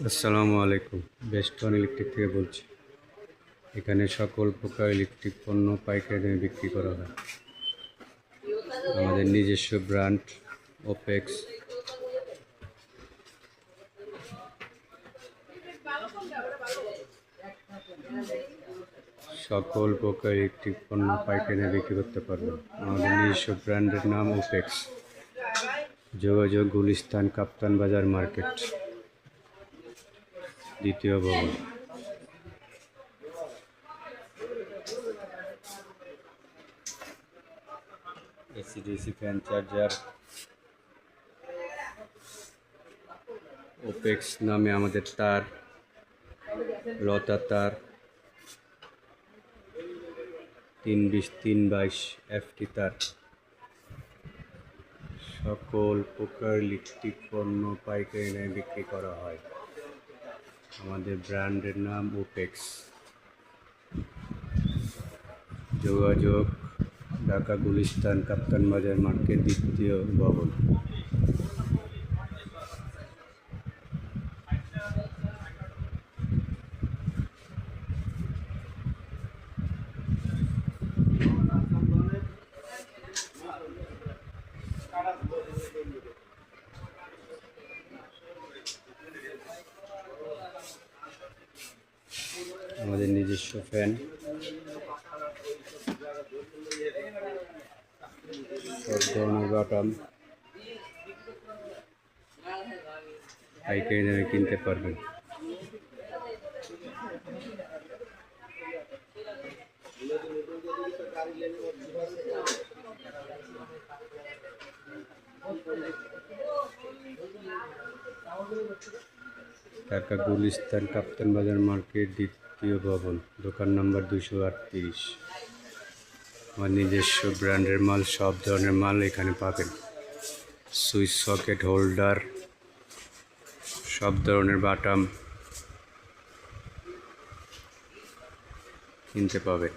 আসসালামু আলাইকুম। বেস্টন ইলেকট্রিক থেকে বলছি। এখানে সকল প্রকার ইলেকট্রিক পণ্য পাইকারি দামে বিক্রি করা হয়। আমাদের নিজস্ব ব্র্যান্ড ওপেক্স। সকল প্রকার ইলেকট্রিক পণ্য পাইকারি দামে বিক্রি করতে পারবেন। আমাদের নিজস্ব ব্র্যান্ডের নাম ওপেক্স। যোগাযোগ গুলিস্তান কাপ্তান বাজার মার্কেট, দ্বিতীয় ভবন। এসি/ডিসি ফ্যান চার্জার ওপেক্স নামে আমাদের তার, লতা তার 320/322 FT তার। সকল প্রকার ইলেকট্রিক পণ্য পাইকারি দামে বিক্রি করা হয়। আমাদের ব্র্যান্ডের নাম ওপেক্স। যোগাযোগ ঢাকা গুলিস্তান কাপ্তান বাজার মার্কেট, দ্বিতীয় ভবন। আমাদের নিজস্ব ফ্যান, সব ধরনের বাটাম পাইকারি দামে কিনতে পারবেন। ঢাকা গুলিস্তান কাপ্তান বাজার মার্কেট, দ্বিতীয় ভবন, দোকান নম্বর 238। আমার নিজস্ব ব্র্যান্ডের মাল, সব ধরনের মাল এখানে পাবেন। সুইচ সকেট হোল্ডার, সব ধরনের বাটাম কিনতে পাবেন।